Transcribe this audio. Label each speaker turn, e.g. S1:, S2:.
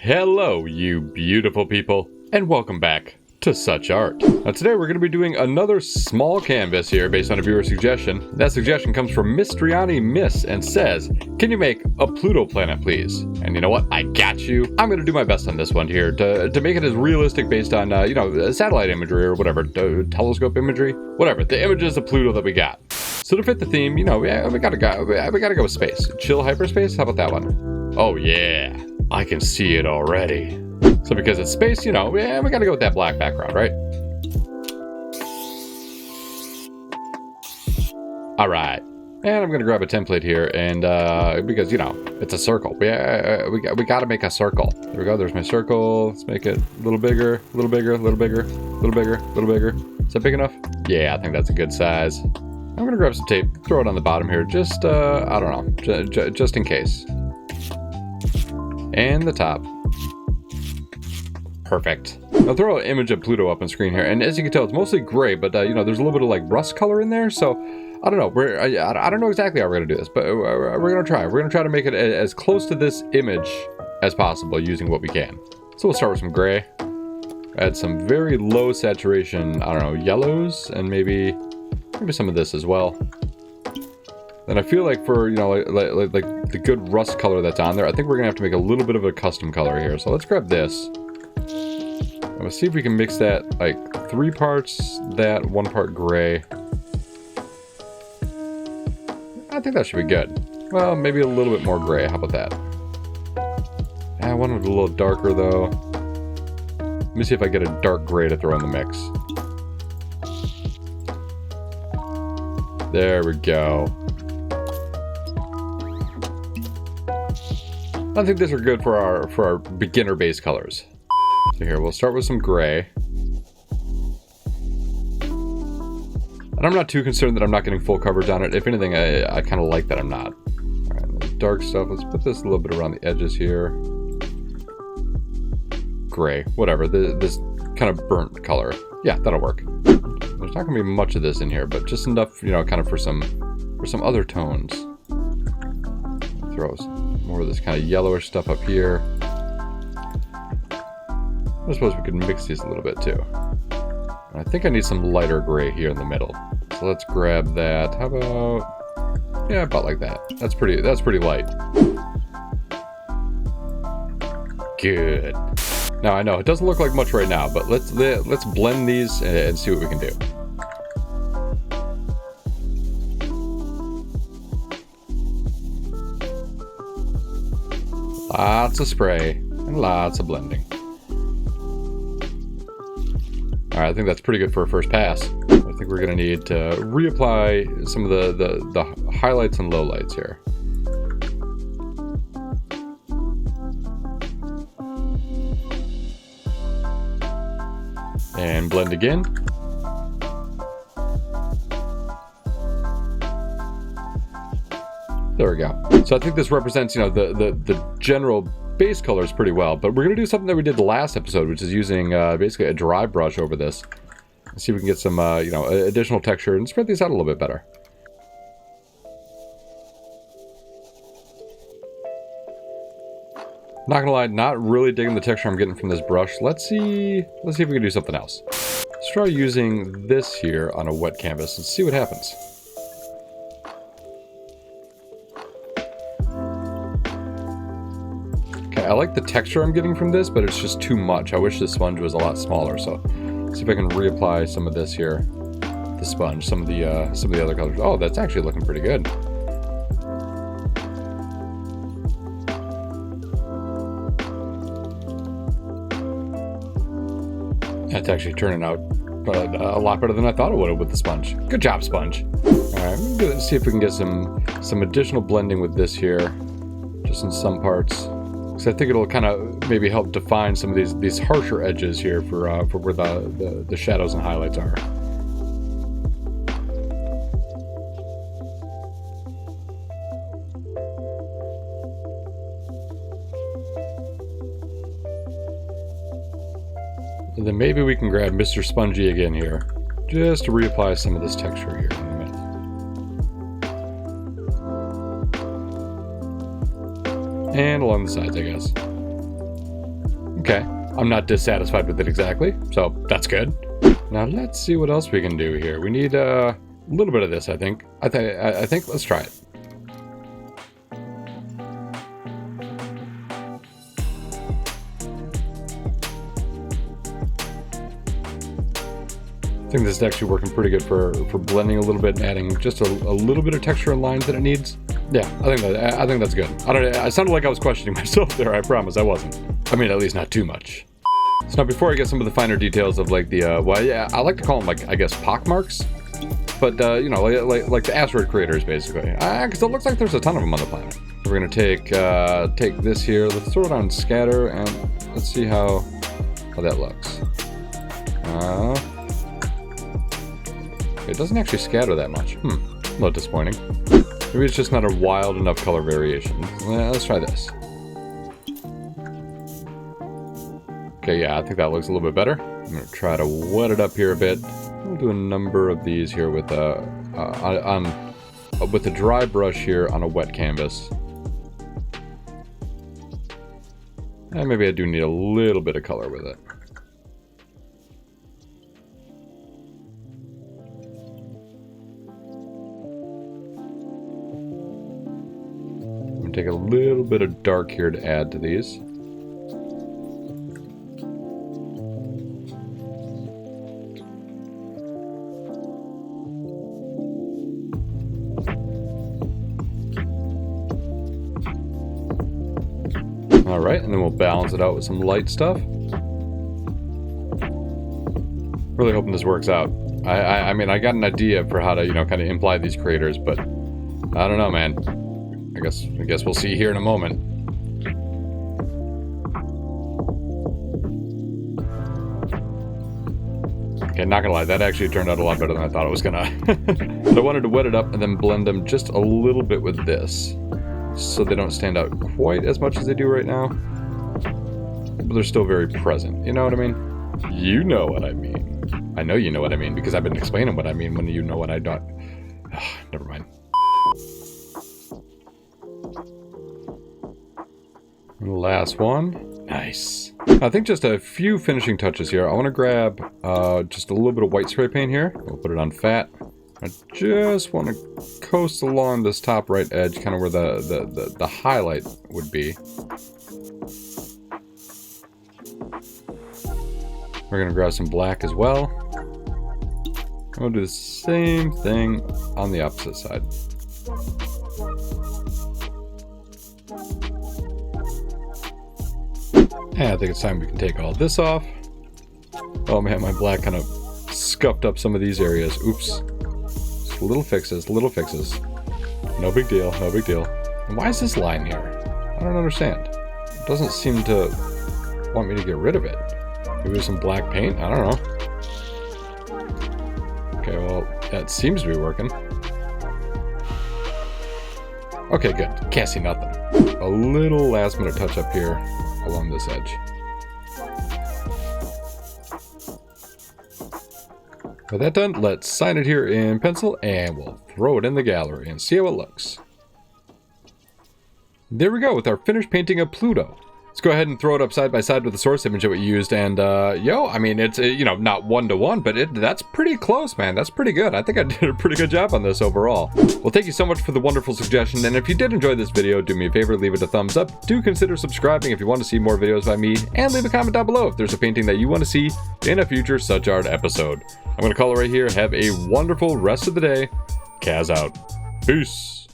S1: Hello, you beautiful people, and welcome back to SuchArt. Now today we're going to be doing another small canvas here based on a viewer suggestion. That suggestion comes from Mistriani Miss and says, can you make a Pluto planet please? And you know what, I got you. I'm going to do my best on this one here to make it as realistic based on, satellite imagery or whatever, telescope imagery, whatever, the images of Pluto that we got. So to fit the theme, we gotta go with space. Chill hyperspace, how about that one? Oh yeah, I can see it already. So because it's space, we gotta go with that black background, right? All right, and I'm gonna grab a template here, and because it's a circle. We gotta make a circle. There we go. There's my circle. Let's make it a little bigger, a little bigger, a little bigger, a little bigger, a little bigger. Is that big enough? Yeah, I think that's a good size. I'm gonna grab some tape, throw it on the bottom here, just I don't know, just in case. And the top. Perfect. I'll throw an image of Pluto up on screen here, and as you can tell, it's mostly gray, but there's a little bit of like rust color in there, so I don't know. I don't know exactly how we're gonna do this, but we're gonna try. We're gonna try to make it as close to this image as possible using what we can. So we'll start with some gray. Add some very low saturation, I don't know, yellows, and maybe some of this as well. And I feel like for like the good rust color that's on there, I think we're gonna have to make a little bit of a custom color here. So let's grab this. And we'll see if we can mix that, like 3 parts that, 1 part gray. I think that should be good. Well, maybe a little bit more gray. How about that? I want it a little darker though. Let me see if I get a dark gray to throw in the mix. There we go. I think these are good for our beginner base colors. So here, we'll start with some gray. And I'm not too concerned that I'm not getting full coverage on it. If anything, I kind of like that I'm not. All right, the dark stuff, let's put this a little bit around the edges here. Gray, whatever, this kind of burnt color. Yeah, that'll work. There's not gonna be much of this in here, but just enough, kind of for some other tones. Throw more of this kind of yellowish stuff up here. I suppose we could mix these a little bit too. And I think I need some lighter gray here in the middle. So let's grab that. How about, yeah, about like that. That's pretty light. Good. Now I know it doesn't look like much right now, but let's blend these and see what we can do. Lots of spray and lots of blending. All right, I think that's pretty good for a first pass. I think we're gonna need to reapply some of the highlights and lowlights here. And blend again. There we go. So I think this represents, the general base colors pretty well, but we're gonna do something that we did the last episode, which is using basically a dry brush over this. Let's see if we can get some, additional texture and spread these out a little bit better. Not gonna lie, not really digging the texture I'm getting from this brush. Let's see if we can do something else. Let's try using this here on a wet canvas and see what happens. I like the texture I'm getting from this, but it's just too much. I wish the sponge was a lot smaller. So, see if I can reapply some of this here, the sponge, some of the other colors. Oh, that's actually looking pretty good. That's actually turning out a lot better than I thought it would have with the sponge. Good job, sponge. All right, let's see if we can get some additional blending with this here, just in some parts. So I think it'll kind of maybe help define some of these harsher edges here for where the shadows and highlights are. And then maybe we can grab Mr. Spongy again here, just to reapply some of this texture here in the middle. And along the sides, I guess. Okay, I'm not dissatisfied with it exactly, so that's good. Now let's see what else we can do here. We need a little bit of this, I think. I think let's try it. I think this is actually working pretty good for blending a little bit and adding just a little bit of texture and lines that it needs. Yeah, I think that's good. I sounded like I was questioning myself there. I promise I wasn't. I mean, at least not too much. So now before I get some of the finer details of like the well, yeah, I like to call them like, I guess, pockmarks, but you know, like the asteroid craters basically, because it looks like there's a ton of them on the planet. We're gonna take this here. Let's throw it on scatter and let's see how that looks. It doesn't actually scatter that much. A little disappointing. Maybe it's just not a wild enough color variation. Let's try this. Okay, yeah, I think that looks a little bit better. I'm gonna try to wet it up here a bit. We'll do a number of these here with the dry brush here on a wet canvas. And maybe I do need a little bit of color with it. Take a little bit of dark here to add to these. All right, and then we'll balance it out with some light stuff. Really hoping this works out. I mean, I got an idea for how to, you know, kind of imply these craters, but I don't know, man. I guess we'll see here in a moment. Okay, not gonna lie, that actually turned out a lot better than I thought it was gonna. But I wanted to wet it up and then blend them just a little bit with this, so they don't stand out quite as much as they do right now. But they're still very present, you know what I mean? You know what I mean. I know you know what I mean, because I've been explaining what I mean when you know what I don't. Never mind. And the last one. Nice. I think just a few finishing touches here. I want to grab just a little bit of white spray paint here. We'll put it on fat. I just want to coast along this top right edge, kind of where the highlight would be. We're going to grab some black as well. We'll do the same thing on the opposite side. And I think it's time we can take all this off. Oh man, my black kind of scuffed up some of these areas. Oops. Just little fixes, little fixes. No big deal, no big deal. And why is this line here? I don't understand. It doesn't seem to want me to get rid of it. Maybe with some black paint? I don't know. Okay, well, that seems to be working. Okay, good. Can't see nothing. A little last minute touch up here along this edge. With that done, let's sign it here in pencil and we'll throw it in the gallery and see how it looks. There we go with our finished painting of Pluto. Let's go ahead and throw it up side by side with the source image that we used, and I mean, it's you know, not 1-to-1, but that's pretty close, man. That's pretty good. I think I did a pretty good job on this overall. Well, thank you so much for the wonderful suggestion, and if you did enjoy this video, do me a favor, leave it a thumbs up. Do consider subscribing if you want to see more videos by me, and leave a comment down below if there's a painting that you want to see in a future SuchArt episode. I'm going to call it right here. Have a wonderful rest of the day. Kaz out. Peace.